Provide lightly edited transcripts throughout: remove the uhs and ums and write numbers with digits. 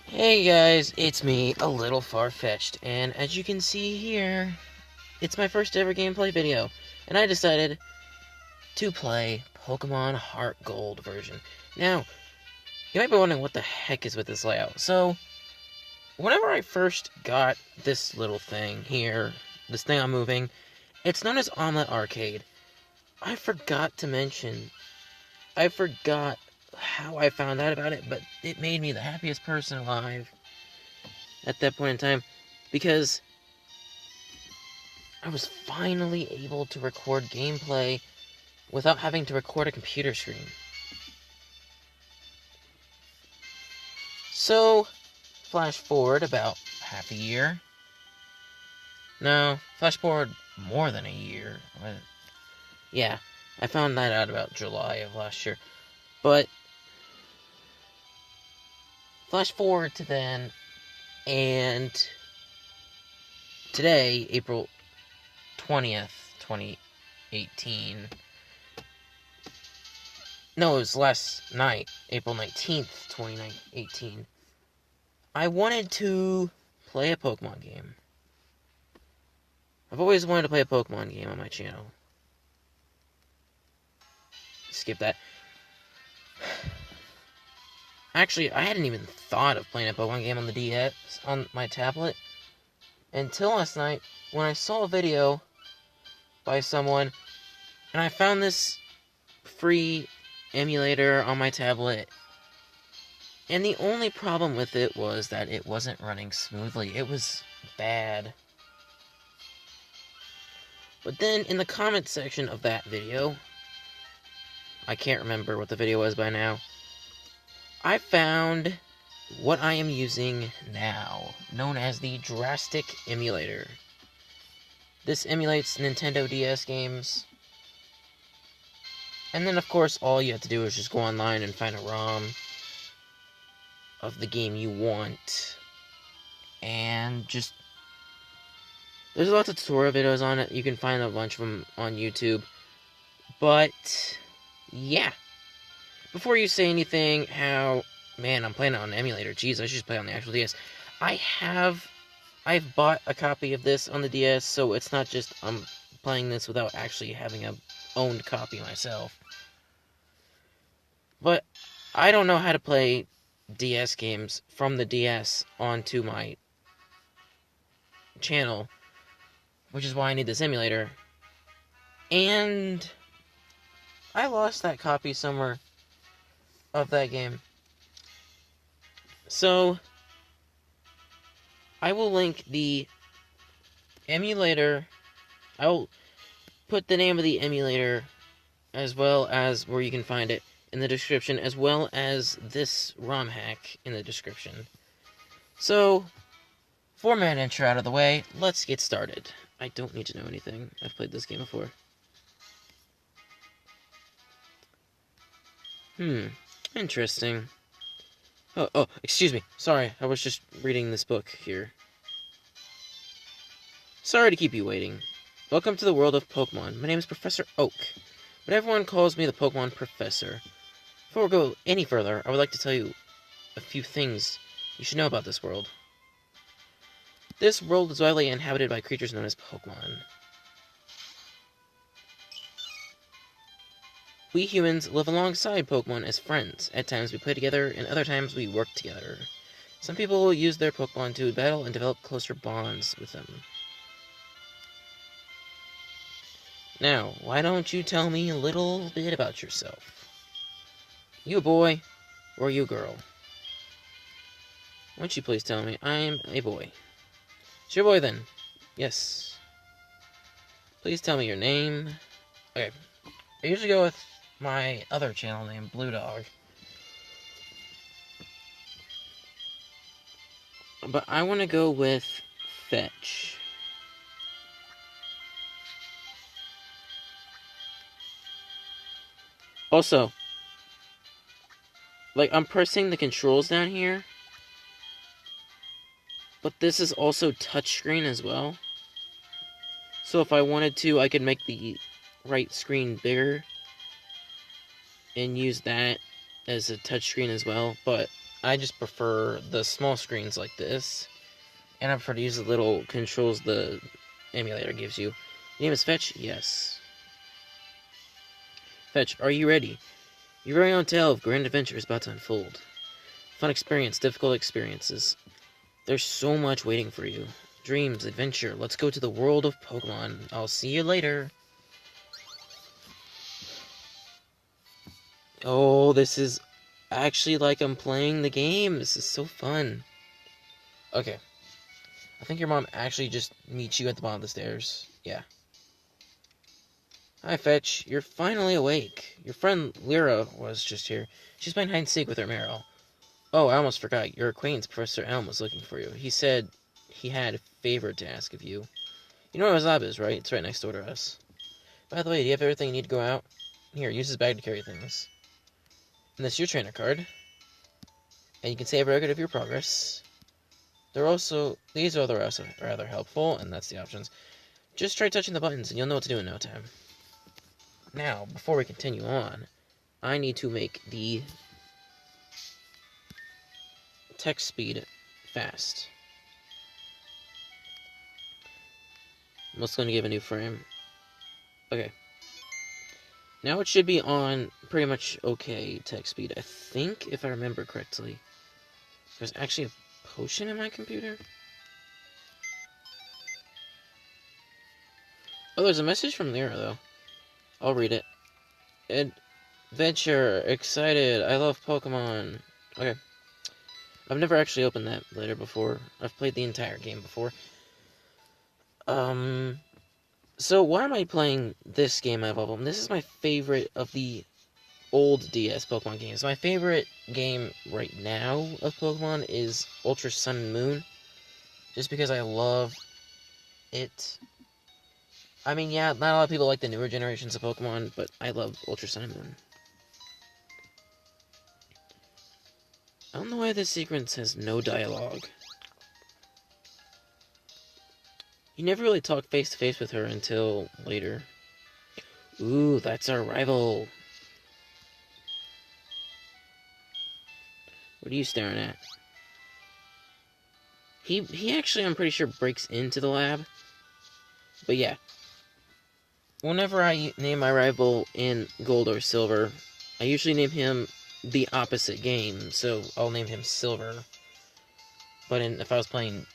Hey guys, it's me, a little far-fetched, and as you can see here, it's my first ever gameplay video, and I decided to play Pokemon HeartGold version. Now, you might be wondering what the heck is with this layout. So, whenever I first got this little thing here, this thing I'm moving, it's known as Omelet Arcade. I forgot how I found out about it, but it made me the happiest person alive at that point in time, because I was finally able to record gameplay without having to record a computer screen. So, flash forward about half a year. No, flash forward more than a year. Yeah, I found that out about July of last year. But, flash forward to then, and today, April 20th, 2018. No, it was last night, April 19th, 2018. I wanted to play a Pokemon game. I've always wanted to play a Pokemon game on my channel. Skip that. Actually, I hadn't even thought of playing a Pokemon game on the DS, on my tablet, until last night when I saw a video by someone, and I found this free emulator on my tablet, and the only problem with it was that it wasn't running smoothly. It was bad. But then in the comment section of that video, I can't remember what the video was by now, I found what I am using now, known as the DraStic emulator. This emulates Nintendo DS games. And then, of course, all you have to do is just go online and find a ROM of the game you want. And just... there's lots of tutorial videos on it. You can find a bunch of them on YouTube. But, yeah. Before you say anything, man, I'm playing it on an emulator. Jeez, I should just play on the actual DS. I've bought a copy of this on the DS, so it's not just I'm playing this without actually having a owned copy myself. But I don't know how to play DS games from the DS onto my channel, which is why I need this emulator. And I lost that copy somewhere of that game. So I will link the emulator. I will put the name of the emulator as well as where you can find it in the description, as well as this ROM hack in the description. So, format intro out of the way, let's get started. I don't need to know anything. I've played this game before. Interesting. Oh, excuse me. Sorry, I was just reading this book here. Sorry to keep you waiting. Welcome to the world of Pokemon. My name is Professor Oak, but everyone calls me the Pokemon Professor. Before we go any further, I would like to tell you a few things you should know about this world. This world is widely inhabited by creatures known as Pokemon. We humans live alongside Pokemon as friends. At times we play together, and other times we work together. Some people will use their Pokemon to battle and develop closer bonds with them. Now, why don't you tell me a little bit about yourself? You a boy, or you a girl? Why don't you please tell me? I'm a boy. It's your boy then. Yes. Please tell me your name. Okay. I usually go with my other channel name, Blue Dog. But I want to go with Fetch. Also, like, I'm pressing the controls down here, but this is also touchscreen as well. So if I wanted to, I could make the right screen bigger and use that as a touchscreen as well, but I just prefer the small screens like this, and I prefer to use the little controls the emulator gives you. Your name is Fetch? Yes. Fetch, are you ready? Your very own tale of grand adventure is about to unfold. Fun experience, difficult experiences. There's so much waiting for you. Dreams, adventure, let's go to the world of Pokemon. I'll see you later. Oh, this is actually like I'm playing the game. This is so fun. Okay. I think your mom actually just meets you at the bottom of the stairs. Yeah. Hi, Fetch. You're finally awake. Your friend Lyra was just here. She's playing hide and seek with her Meryl. Oh, I almost forgot. Your acquaintance, Professor Elm, was looking for you. He said he had a favor to ask of you. You know where his lab is, right? It's right next door to us. By the way, do you have everything you need to go out? Here, use his bag to carry things. And this is your trainer card. And you can save a record of your progress. These are also rather helpful, and that's the options. Just try touching the buttons, and you'll know what to do in no time. Now, before we continue on, I need to make the text speed fast. I'm also going to give a new frame. Okay. Now it should be on pretty much okay text speed. I think, if I remember correctly, there's actually a potion in my computer. Oh, there's a message from Lyra, though. I'll read it. Adventure, excited, I love Pokemon. Okay. I've never actually opened that letter before. I've played the entire game before. So why am I playing this game I've opened? This is my favorite of the old DS Pokemon games. My favorite game right now of Pokemon is Ultra Sun and Moon. Just because I love it. I mean, yeah, not a lot of people like the newer generations of Pokemon, but I love Ultra Sun and Moon. I don't know why this sequence has no dialogue. You never really talk face to face with her until later. Ooh, that's our rival. What are you staring at? He actually, I'm pretty sure, breaks into the lab. But yeah. Whenever I name my rival in Gold or Silver, I usually name him the opposite game, so I'll name him Silver. But if I was playing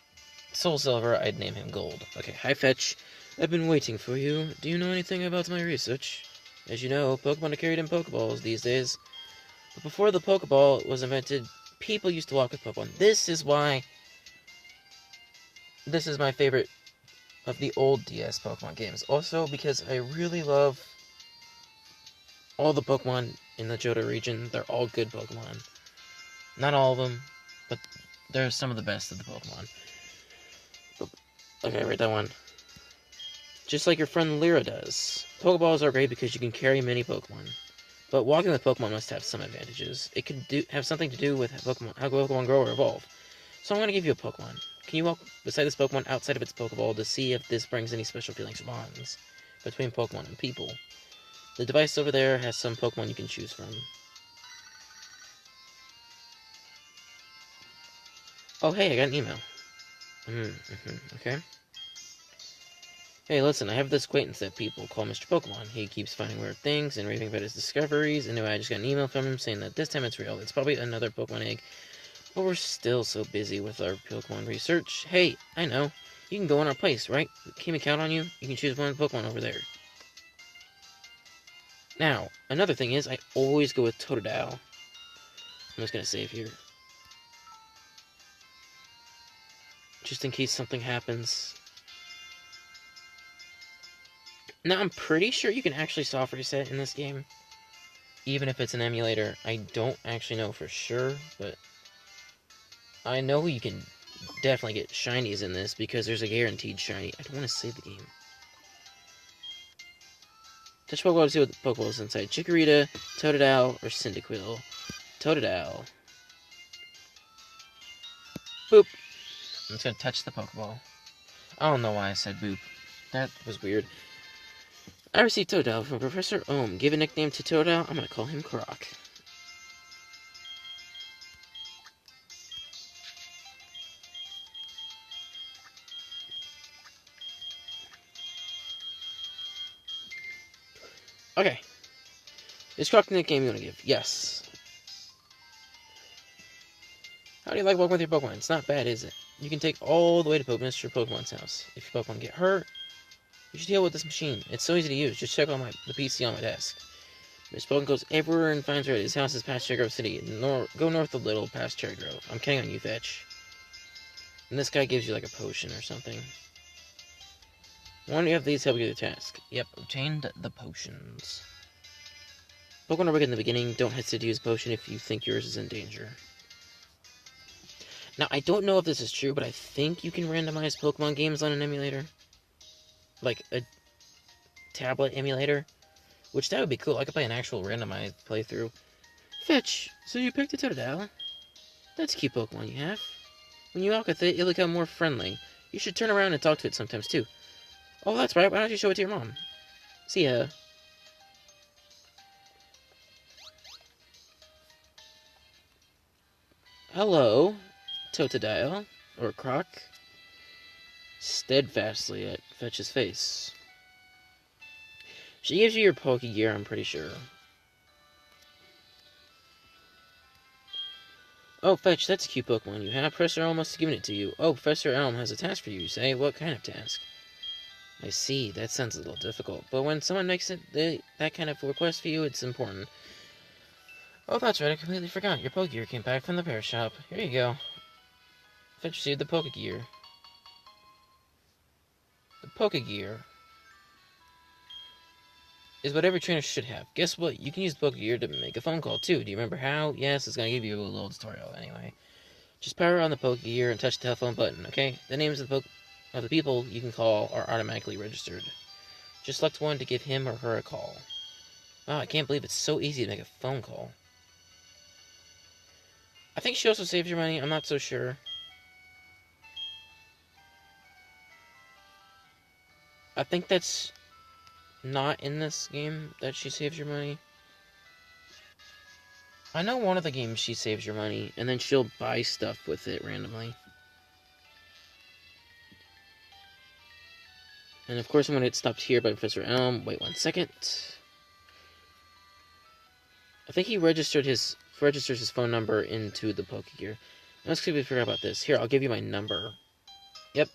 Soul Silver, I'd name him Gold. Okay, hi Fetch. I've been waiting for you. Do you know anything about my research? As you know, Pokemon are carried in Pokeballs these days. But before the Pokeball was invented, people used to walk with Pokemon. This is why this is my favorite of the old DS Pokemon games. Also, because I really love all the Pokemon in the Johto region. They're all good Pokemon. Not all of them, but they're some of the best of the Pokemon. Okay, write that one. Just like your friend Lyra does. Pokeballs are great because you can carry many Pokemon. But walking with Pokemon must have some advantages. It could have something to do with how Pokemon grow or evolve. So I'm going to give you a Pokemon. Can you walk beside this Pokemon outside of its Pokeball to see if this brings any special feelings or bonds between Pokemon and people? The device over there has some Pokemon you can choose from. Oh, hey, I got an email. Okay. Hey, listen, I have this acquaintance that people call Mr. Pokemon. He keeps finding weird things and raving about his discoveries. Anyway, I just got an email from him saying that this time it's real. It's probably another Pokemon egg. But we're still so busy with our Pokemon research. Hey, I know. You can go in our place, right? Can we count on you? You can choose one Pokemon over there. Now, another thing is, I always go with Totodile. I'm just gonna save here. Just in case something happens. Now, I'm pretty sure you can actually soft reset in this game. Even if it's an emulator. I don't actually know for sure, but I know you can definitely get shinies in this because there's a guaranteed shiny. I don't want to save the game. Touch Pokeball to see what the Pokeball is inside. Chikorita, Totodile, or Cyndaquil. Totodile. Boop. I'm just going to touch the Pokeball. I don't know why I said boop. That was weird. I received Totodile from Professor Ohm. Give a nickname to Totodile. I'm going to call him Croc. Okay. Is Croc the nickname you want to give? Yes. How do you like walking with your Pokemon? It's not bad, is it? You can take all the way to Mr. Pokemon's house. If your Pokemon get hurt, you should deal with this machine. It's so easy to use. Just check on the PC on my desk. Mr. Pokemon goes everywhere and finds her. His house is past Cherry Grove City. Go north a little past Cherry Grove. I'm counting on you, Fetch. And this guy gives you like a potion or something. One of these help you with the task. Yep, obtained the potions. Pokemon are weak in the beginning. Don't hesitate to use a potion if you think yours is in danger. Now, I don't know if this is true, but I think you can randomize Pokemon games on an emulator. Like a tablet emulator. Which, that would be cool. I could play an actual randomized playthrough. Fetch, so you picked a Totodile? That's a cute Pokemon you have. When you walk with it, it'll become more friendly. You should turn around and talk to it sometimes, too. Oh, that's right. Why don't you show it to your mom? See ya. Hello, Totodile, or Croc. Steadfastly at Fetch's face. She gives you your Pokegear, I'm pretty sure. Oh, Fetch, that's a cute Pokemon you have. Professor Elm must have given it to you. Oh, Professor Elm has a task for you, you say? What kind of task? I see, that sounds a little difficult. But when someone makes that kind of request for you, it's important. Oh, that's right, I completely forgot. Your Pokegear came back from the repair shop. Here you go. Fetch received the Pokegear. The Pokegear is what every trainer should have. Guess what? You can use the Pokegear to make a phone call, too. Do you remember how? Yes, it's going to give you a little tutorial anyway. Just power on the Pokegear and touch the telephone button, okay? The names of the people you can call are automatically registered. Just select one to give him or her a call. Wow, I can't believe it's so easy to make a phone call. I think she also saves your money. I'm not so sure. I think that's not in this game that she saves your money. I know one of the games she saves your money, and then she'll buy stuff with it randomly. And of course I'm going to get stopped here by Professor Elm. Wait 1 second. I think he registers his phone number into the Pokegear. Let's see if we forgot about this. Here, I'll give you my number. Yep.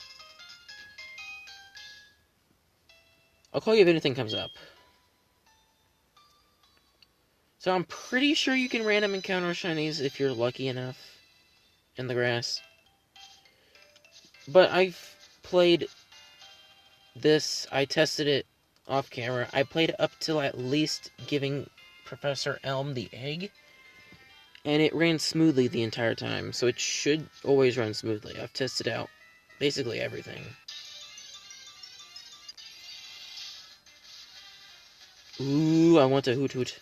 I'll call you if anything comes up. So I'm pretty sure you can random encounter shinies if you're lucky enough in the grass. But I've played this, I tested it off camera. I played up till at least giving Professor Elm the egg. And it ran smoothly the entire time, so it should always run smoothly. I've tested out basically everything. Ooh, I want a Hoot Hoot.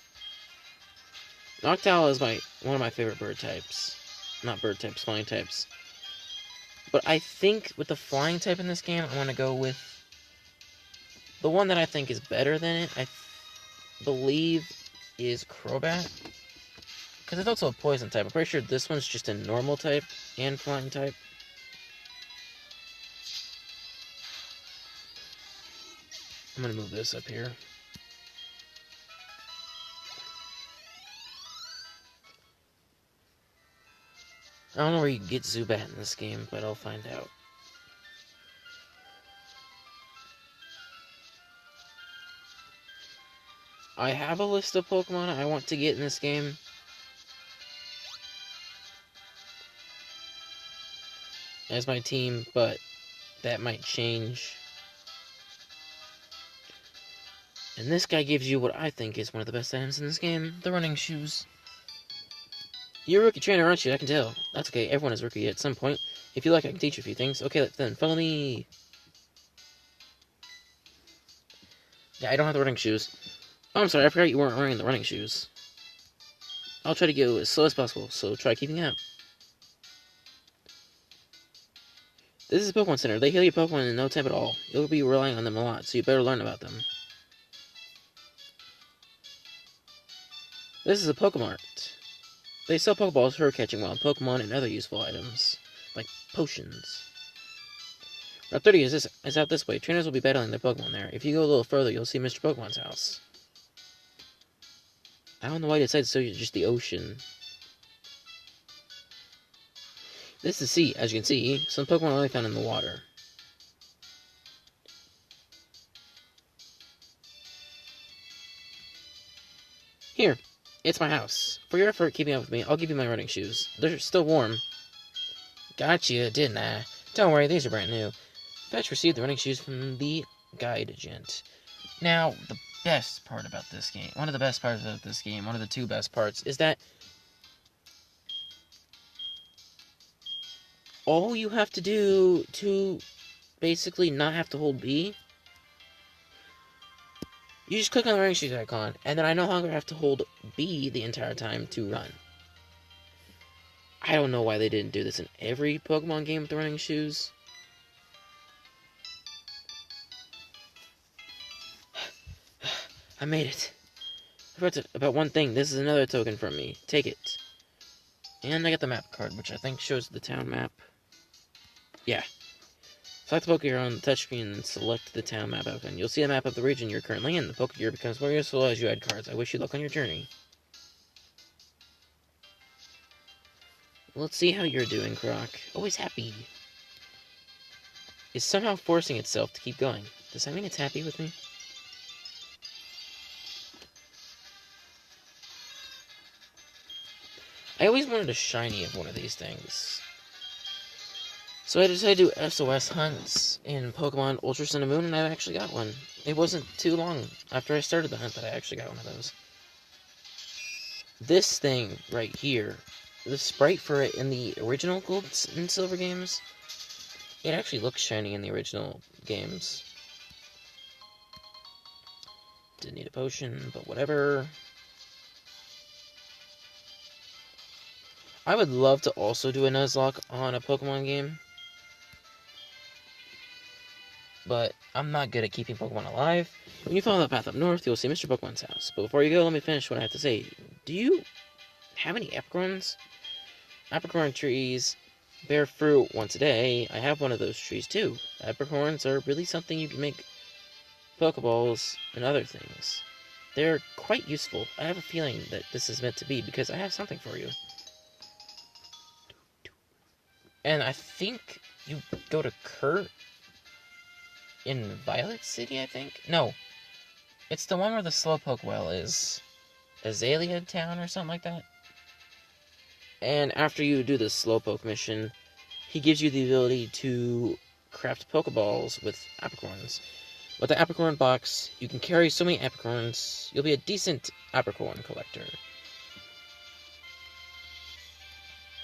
Noctowl is one of my favorite bird types. Not bird types, flying types. But I think with the flying type in this game, I'm going to go with the one that I think is better than it, I believe, is Crobat. Because it's also a poison type. I'm pretty sure this one's just a normal type and flying type. I'm going to move this up here. I don't know where you can get Zubat in this game, but I'll find out. I have a list of Pokemon I want to get in this game. As my team, but that might change. And this guy gives you what I think is one of the best items in this game, the running shoes. You're a rookie trainer, aren't you? I can tell. That's okay, everyone is rookie at some point. If you like, I can teach you a few things. Okay, then, follow me. Yeah, I don't have the running shoes. Oh, I'm sorry, I forgot you weren't wearing the running shoes. I'll try to go as slow as possible, so try keeping up. This is a Pokemon Center. They heal your Pokemon in no time at all. You'll be relying on them a lot, so you better learn about them. This is a Pokemart. They sell Pokeballs for catching wild Pokemon and other useful items, like potions. Route 30 is out this way. Trainers will be battling their Pokemon there. If you go a little further, you'll see Mr. Pokemon's house. I don't know why I decided to show you just the ocean. This is the sea. As you can see, some Pokemon are only found in the water. Here, it's my house. For your effort keeping up with me, I'll give you my running shoes. They're still warm. Got you, didn't I? Don't worry, these are brand new. Fetch received the running shoes from the guide gent. Now, the best part about this game, one of the best parts about this game, one of the two best parts, is that all you have to do to basically not have to hold B, you just click on the running shoes icon, and then I no longer have to hold B the entire time to run. I don't know why they didn't do this in every Pokemon game with the running shoes. I made it. I forgot about one thing. This is another token from me. Take it. And I got the map card, which I think shows the town map. Yeah. Select the Pokegear on the touchscreen and select the town map icon. You'll see a map of the region you're currently in. The Pokegear becomes more useful as you add cards. I wish you luck on your journey. Let's see how you're doing, Croc. Always happy. Is somehow forcing itself to keep going. Does that mean it's happy with me? I always wanted a shiny of one of these things. So I decided to do SOS hunts in Pokemon Ultra Sun and Moon, and I actually got one. It wasn't too long after I started the hunt that I actually got one of those. This thing right here, the sprite for it in the original Gold and Silver games, it actually looks shiny in the original games. Didn't need a potion, but whatever. I would love to also do a Nuzlocke on a Pokemon game, but I'm not good at keeping Pokemon alive. When you follow the path up north, you'll see Mr. Pokemon's house. But before you go, let me finish what I have to say. Do you have any apricorns? Apricorn trees bear fruit once a day. I have one of those trees too. Apricorns are really something you can make Pokeballs and other things. They're quite useful. I have a feeling that this is meant to be because I have something for you. And I think you go to Kurt in Violet City, I think? No. It's the one where the Slowpoke well is. Azalea Town or something like that? And after you do the Slowpoke mission, he gives you the ability to craft Pokeballs with apricorns. With the apricorn box, you can carry so many apricorns, you'll be a decent apricorn collector.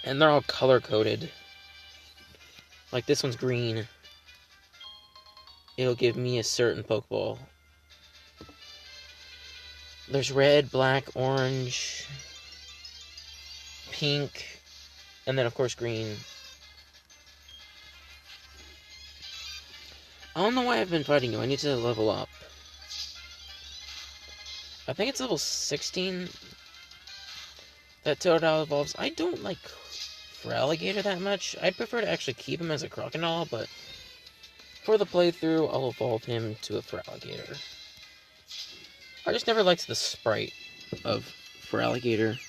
And they're all color-coded. Like this one's green. It'll give me a certain Pokeball. There's red, black, orange, pink, and then of course green. I don't know why I've been fighting you. I need to level up. I think it's level 16 that Totodile evolves. I don't like Feraligatr that much. I'd prefer to actually keep him as a Crocodile, but for the playthrough, I'll evolve him to a Feraligatr. I just never liked the sprite of Feraligatr.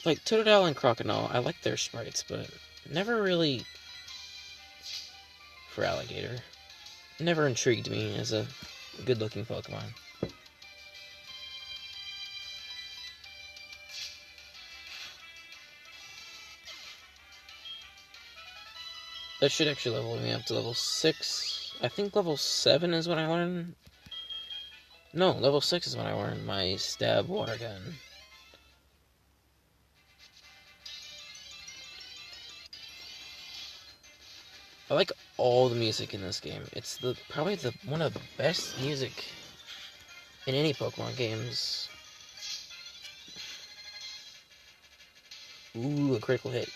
Like, Totodile and Crocodile, I like their sprites, but never really Feraligatr. Never intrigued me as a good-looking Pokemon. That should actually level me up to level 6. I think level 7 is when I learn... No, level 6 is when I learned my stab water gun. I like all the music in this game. It's probably one of the best music in any Pokemon games. Ooh, a critical hit.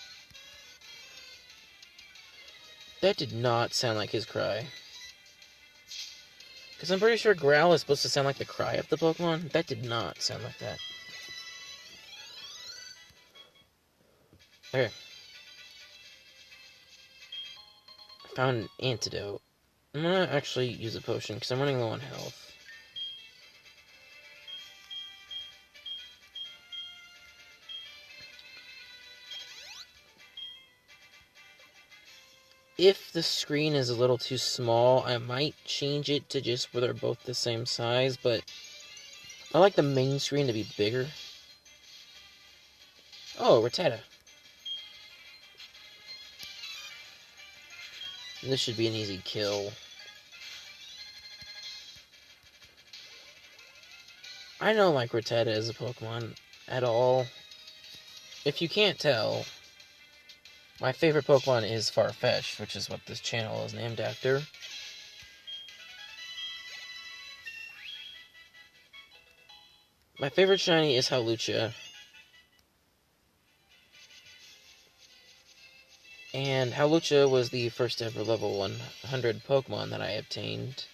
That did not sound like his cry. Because I'm pretty sure Growl is supposed to sound like the cry of the Pokemon. That did not sound like that. Okay. I found an antidote. I'm gonna actually use a potion because I'm running low on health. if the screen is a little too small, I might change it to just where they're both the same size, but I like the main screen to be bigger. Oh, Rattata. This should be an easy kill. I don't like Rattata as a Pokemon at all. If you can't tell, my favorite Pokemon is Sirfetch'd, which is what this channel is named after. My favorite shiny is Hawlucha. And Hawlucha was the first ever level 100 Pokemon that I obtained.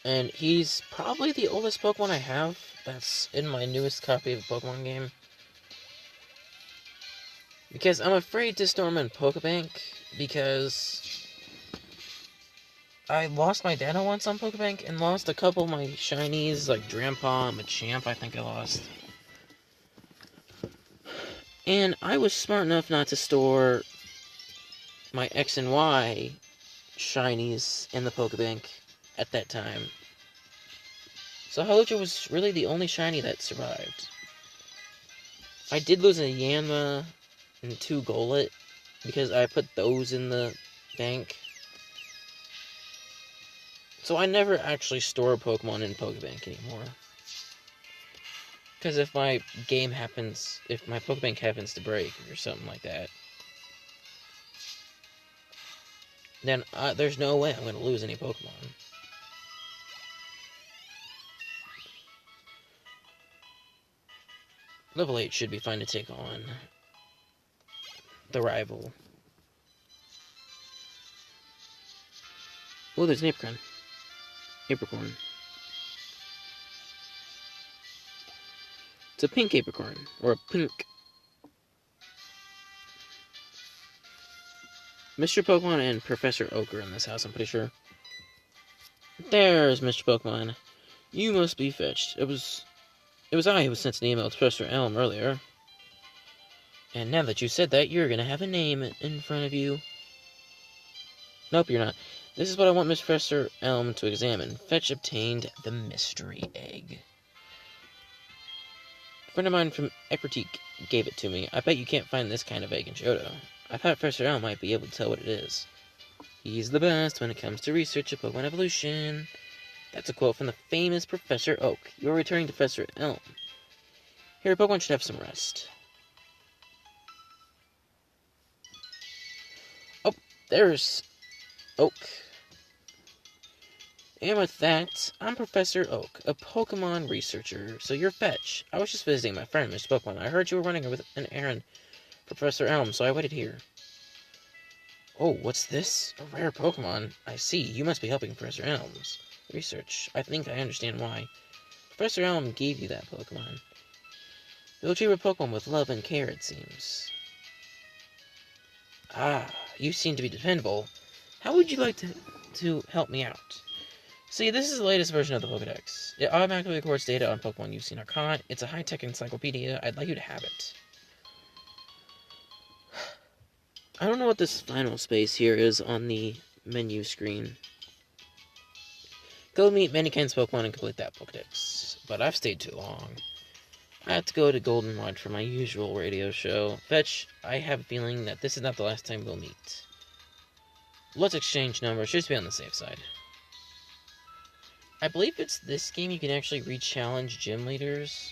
And he's probably the oldest Pokemon I have that's in my newest copy of a Pokemon game. Because I'm afraid to store him in Pokebank, because I lost my data once on Pokebank and lost a couple of my shinies, like Drampa and Machamp, I think I lost. And I was smart enough not to store my X and Y shinies in the Pokebank at that time. So Hawlucha was really the only shiny that survived. I did lose a Yanma and 2 Golett, because I put those in the bank. So I never actually store Pokemon in Pokebank anymore. Because if my Pokebank happens to break or something like that, then there's no way I'm going to lose any Pokemon. Level 8 should be fine to take on the rival. Oh, there's an Apricorn. It's a pink Apricorn, or a pink. Mr. Pokemon and Professor Oak are in this house, I'm pretty sure. There's Mr. Pokemon. You must be fetched. It was I who sent an email to Professor Elm earlier. And now that you said that, you're gonna have a name in front of you. Nope, you're not. This is what I want Mr. Professor Elm to examine. Fetch obtained the mystery egg. A friend of mine from Ekritique gave it to me. I bet you can't find this kind of egg in Johto. I thought Professor Elm might be able to tell what it is. He's the best when it comes to research of Pokemon evolution. That's a quote from the famous Professor Oak. You're returning to Professor Elm. Here, Pokemon should have some rest. Oh, there's Oak. And with that, I'm Professor Oak, a Pokemon researcher. So you're Fetch. I was just visiting my friend, Mr. Pokemon. I heard you were running with an errand for Professor Elm, so I waited here. Oh, what's this? A rare Pokemon. I see. You must be helping Professor Elm's research. I think I understand why. Professor Elm gave you that Pokemon. You'll treat a Pokemon with love and care, it seems. Ah, you seem to be dependable. How would you like to help me out? See, this is the latest version of the Pokedex. It automatically records data on Pokemon you've seen or caught. It's a high-tech encyclopedia. I'd like you to have it. I don't know what this final space here is on the menu screen. Go meet many kinds of Pokemon and complete that Pokedex. But I've stayed too long. I have to go to Golden Lodge for my usual radio show. Fetch, I have a feeling that this is not the last time we'll meet. Let's exchange numbers, just to be on the safe side. I believe it's this game you can actually re-challenge gym leaders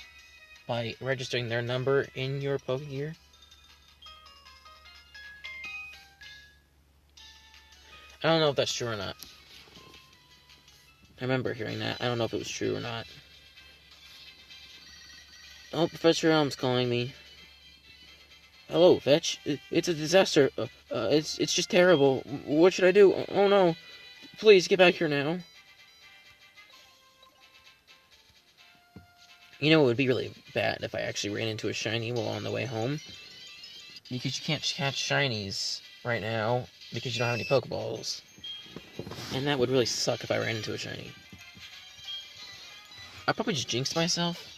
by registering their number in your Pokegear. I don't know if that's true or not. I remember hearing that. I don't know if it was true or not. Oh, Professor Elm's calling me. Hello, Fetch. It's a disaster. It's just terrible. What should I do? Oh no. Please, get back here now. You know, it would be really bad if I actually ran into a shiny while on the way home. Because you can't catch shinies right now because you don't have any Pokeballs. And that would really suck if I ran into a shiny. I probably just jinxed myself.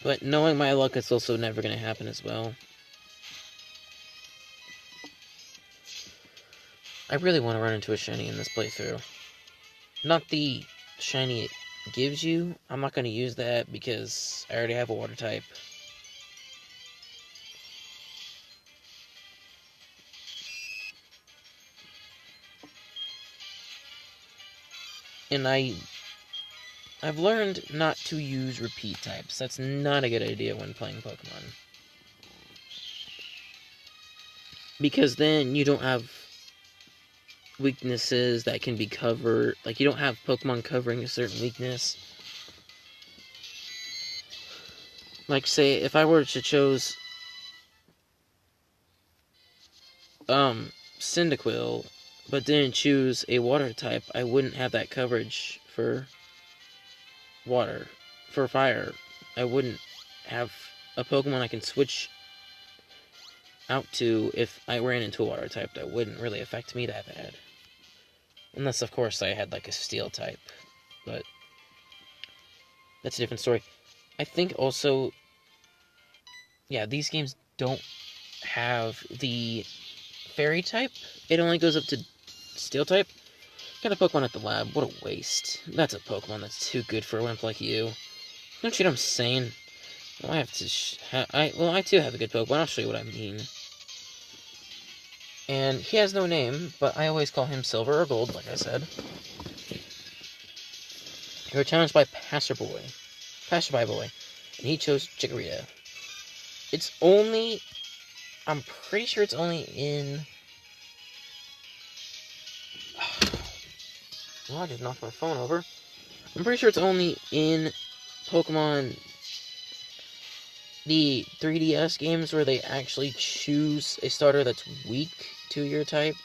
But knowing my luck, it's also never going to happen as well. I really want to run into a shiny in this playthrough. Not the shiny it gives you. I'm not going to use that because I already have a water type. And I've learned not to use repeat types. That's not a good idea when playing Pokemon. Because then you don't have weaknesses that can be covered. Like, you don't have Pokemon covering a certain weakness. Like, say, if I were to choose Cyndaquil, but didn't choose a water type, I wouldn't have that coverage for water. For fire, I wouldn't have a Pokemon I can switch out to if I ran into a water type. That wouldn't really affect me that bad. Unless, of course, I had, like, a steel type. But that's a different story. I think also, yeah, these games don't have the fairy type. It only goes up to steel type. Got a Pokemon at the lab. What a waste. That's a Pokemon that's too good for a wimp like you. Don't you know what I'm saying? Well, I have to... well, I too have a good Pokemon. I'll show you what I mean. And he has no name, but I always call him Silver or Gold, like I said. You were challenged by Passerby Boy, and he chose Chikorita. It's only... I'm pretty sure it's only in... Oh, I just knocked my phone over. I'm pretty sure it's only in Pokemon... the 3DS games where they actually choose a starter that's weak to your type.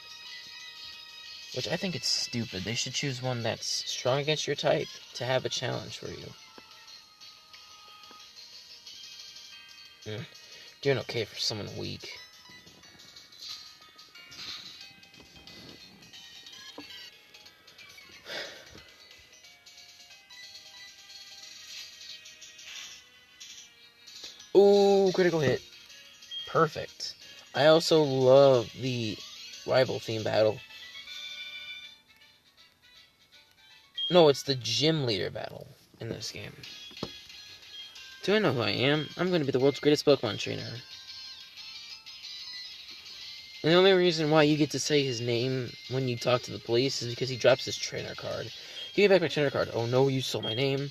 Which I think it's stupid. They should choose one that's strong against your type to have a challenge for you. Doing okay for someone weak. Ooh, critical hit. Perfect. I also love the rival theme battle. No, it's the gym leader battle in this game. Do I know who I am? I'm going to be the world's greatest Pokemon trainer. And the only reason why you get to say his name when you talk to the police is because he drops his trainer card. Give me back my trainer card. Oh no, you stole my name.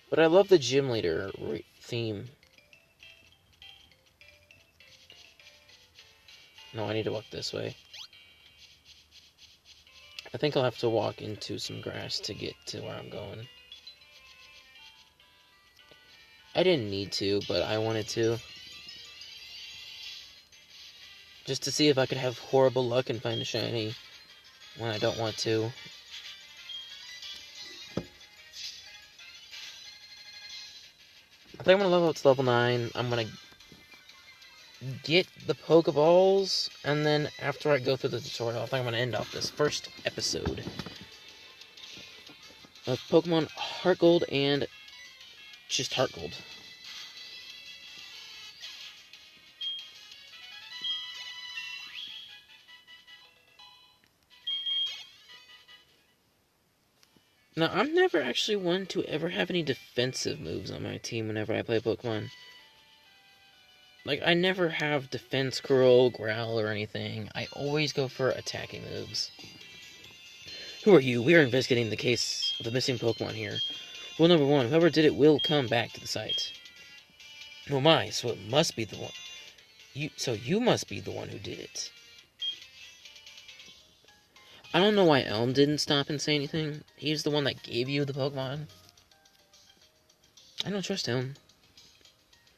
But I love the gym leader theme. No, I need to walk this way. I think I'll have to walk into some grass to get to where I'm going. I didn't need to, but I wanted to. Just to see if I could have horrible luck and find a shiny when I don't want to. I think I'm going to level up to level 9. I'm going to get the Pokeballs, and then after I go through the tutorial, I think I'm going to end off this first episode of Pokemon HeartGold and just HeartGold. Now, I'm never actually one to ever have any defensive moves on my team whenever I play Pokemon. Like, I never have Defense Curl, Growl, or anything. I always go for attacking moves. Who are you? We are investigating the case of the missing Pokemon here. Rule number 1, whoever did it will come back to the site. Oh my, so it must be the one. You must be the one who did it. I don't know why Elm didn't stop and say anything. He's the one that gave you the Pokemon. I don't trust him.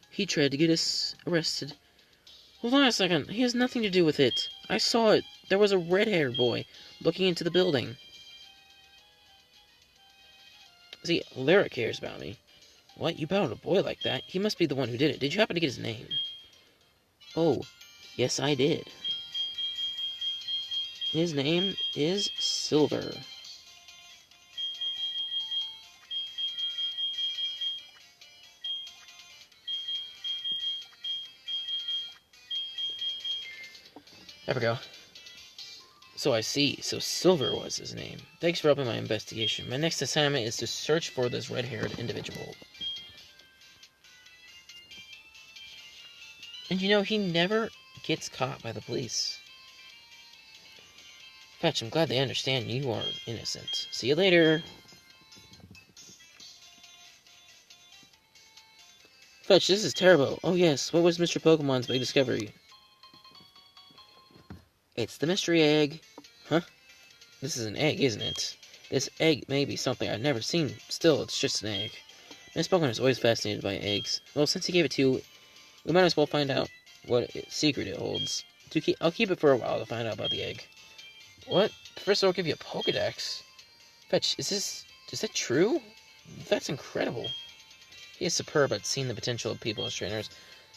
He tried to get us arrested. Hold on a second. He has nothing to do with it. I saw it. There was a red-haired boy looking into the building. See, Lyric cares about me. What? You battled a boy like that? He must be the one who did it. Did you happen to get his name? Oh, yes I did. His name is Silver. There we go. So I see. So Silver was his name. Thanks for helping my investigation. My next assignment is to search for this red-haired individual. And you know, he never gets caught by the police. Fetch, I'm glad they understand you are innocent. See you later. Fetch, this is terrible. Oh yes, what was Mr. Pokemon's big discovery? It's the mystery egg. Huh? This is an egg, isn't it? This egg may be something I've never seen. Still, it's just an egg. Miss Pokemon is always fascinated by eggs. Well, since he gave it to you, we might as well find out what secret it holds. I'll keep it for a while to find out about the egg. What? Professor will give you a Pokedex? Fetch, is that true? That's incredible. He is superb at seeing the potential of people as trainers.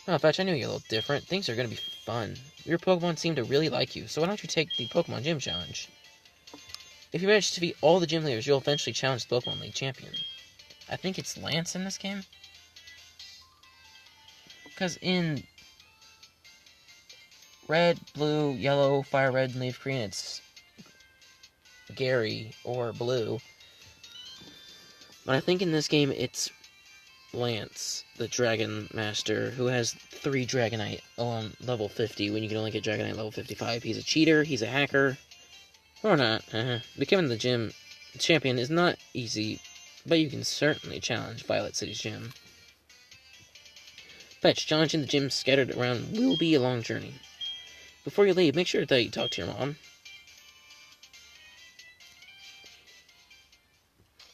Oh, Fetch, I knew you were a little different. Things are going to be fun. Your Pokemon seem to really like you, so why don't you take the Pokemon Gym Challenge? If you manage to defeat all the gym leaders, you'll eventually challenge the Pokemon League champion. I think it's Lance in this game. Because in Red, Blue, Yellow, Fire Red, and Leaf Green, it's Gary or Blue. But I think in this game, it's Lance, the Dragon Master, who has 3 Dragonite on level 50 when you can only get Dragonite level 55. He's a cheater, he's a hacker, or not. Becoming the gym champion is not easy, but you can certainly challenge Violet City's gym. Fetch, challenging the gym scattered around will be a long journey. Before you leave, make sure that you talk to your mom.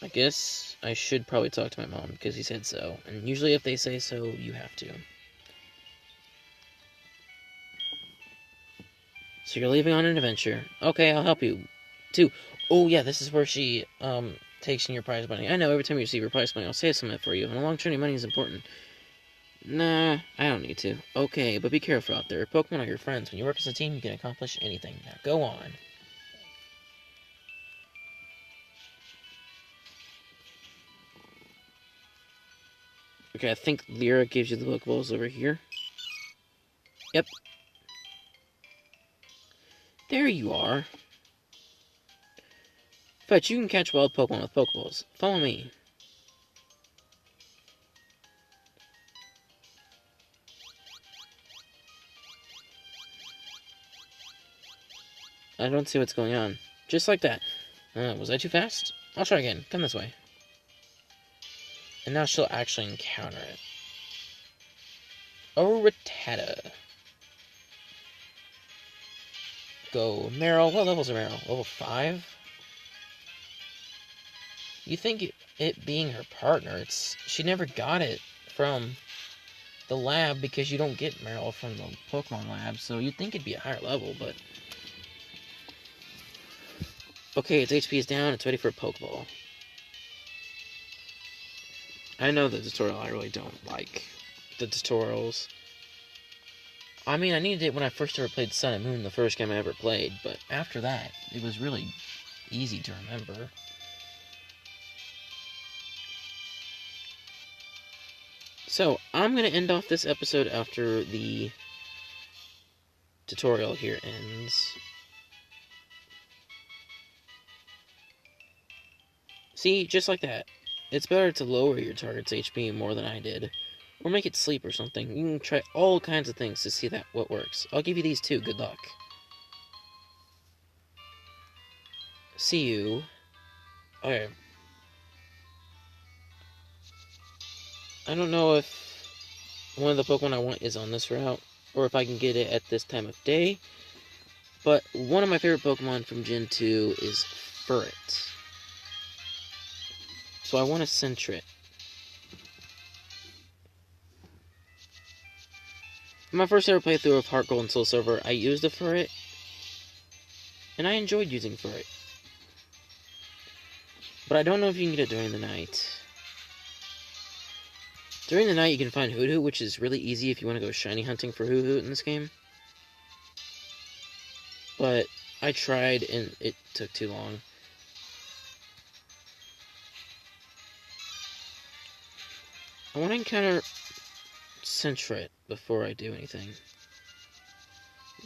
I guess I should probably talk to my mom, because he said so. And usually if they say so, you have to. So you're leaving on an adventure. Okay, I'll help you. Too. Oh yeah, this is where she, takes in your prize money. I know, every time you receive your prize money, I'll save some of it for you. On a long journey, money is important. Nah, I don't need to. Okay, but be careful out there. Pokemon are your friends. When you work as a team, you can accomplish anything. Now, go on. Okay, I think Lyra gives you the Pokeballs over here. Yep. There you are. Fetch, you can catch wild Pokemon with Pokeballs. Follow me. I don't see what's going on. Just like that. Was I too fast? I'll try again. Come this way. And now she'll actually encounter it. Oh, Rattata. Go. Meryl. What levels are Meryl? Level 5? You think it being her partner, she never got it from the lab because you don't get Meryl from the Pokemon lab, so you'd think it'd be a higher level, but... Okay, its HP is down, it's ready for a Pokeball. I know the tutorial, I really don't like the tutorials. I mean, I needed it when I first ever played Sun and Moon, the first game I ever played, but after that, it was really easy to remember. So, I'm going to end off this episode after the tutorial here ends. See, just like that. It's better to lower your target's HP more than I did. Or make it sleep or something. You can try all kinds of things to see what works. I'll give you these too. Good luck. See you. Okay. I don't know if one of the Pokemon I want is on this route, or if I can get it at this time of day. But one of my favorite Pokemon from Gen 2 is Furret. So I want to center it. In my first ever playthrough of HeartGold and Soul Silver, I used a Furret, and I enjoyed using Furret. But I don't know if you can get it during the night. During the night, you can find Hoothoot, which is really easy if you want to go shiny hunting for Hoothoot in this game. But I tried, and it took too long. I want to encounter Sentret before I do anything.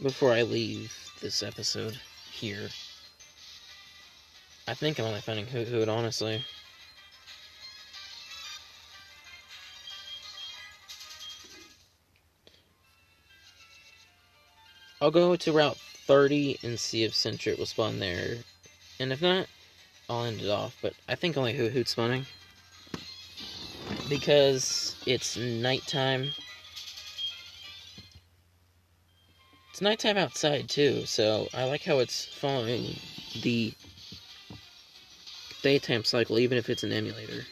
before I leave this episode here. I think I'm only finding Hoot, honestly. I'll go to Route 30 and see if Centret will spawn there. And if not, I'll end it off. But I think only Hoot's spawning. Because it's nighttime. It's nighttime outside too, so I like how it's following the daytime cycle, even if it's an emulator.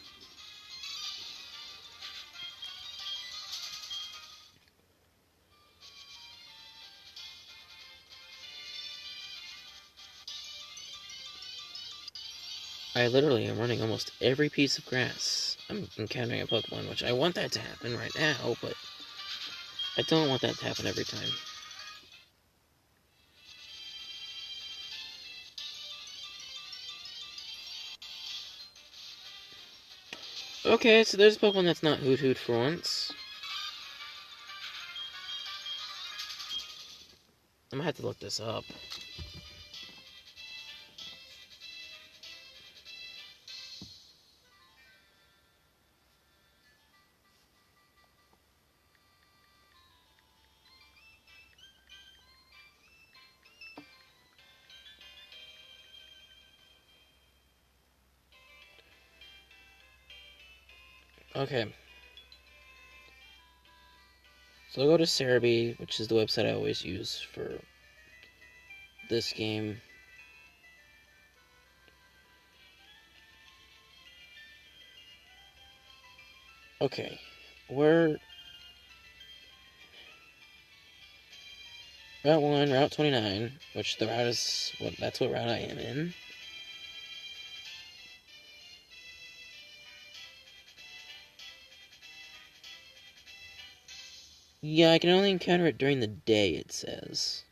I literally am running almost every piece of grass. I'm encountering a Pokemon, which I want that to happen right now, but I don't want that to happen every time. Okay, so there's a Pokemon that's not Hoot for once. I'm gonna have to look this up. Okay. So I'll go to Cerebi, which is the website I always use for this game. Okay. We're Route 1, Route 29, which the route is, well, that's what route I am in. Yeah, I can only encounter it during the day, it says.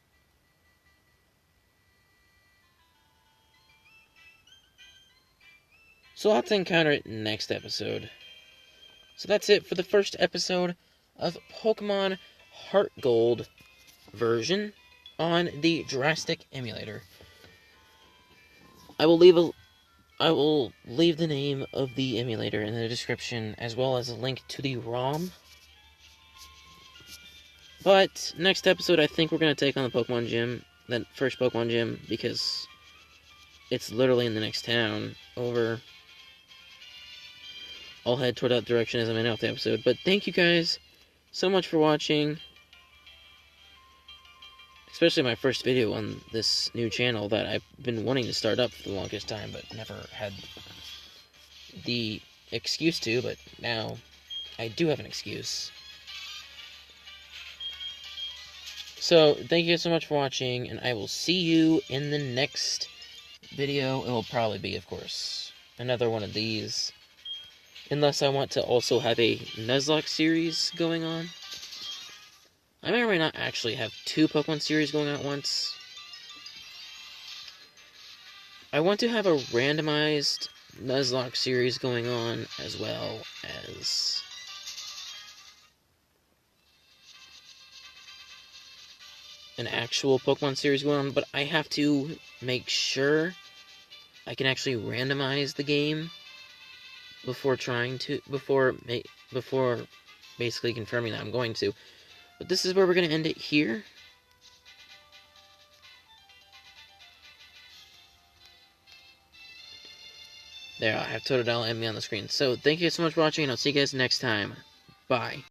So I'll have to encounter it next episode. So that's it for the first episode of Pokemon HeartGold version on the DraStic emulator. I will leave the name of the emulator in the description, as well as a link to the ROM. But next episode, I think we're going to take on the Pokemon Gym, that first Pokemon Gym, because it's literally in the next town over. I'll head toward that direction as I'm in out the episode. But thank you guys so much for watching. Especially my first video on this new channel that I've been wanting to start up for the longest time, but never had the excuse to, but now I do have an excuse. So, thank you guys so much for watching, and I will see you in the next video. It will probably be, of course, another one of these. Unless I want to also have a Nuzlocke series going on. I may or may not actually have two Pokemon series going on at once. I want to have a randomized Nuzlocke series going on, as well as an actual Pokemon series going on, but I have to make sure I can actually randomize the game before basically confirming that I'm going to. But this is where we're going to end it here. There, I have Totodile and me on the screen. So, thank you so much for watching, and I'll see you guys next time. Bye.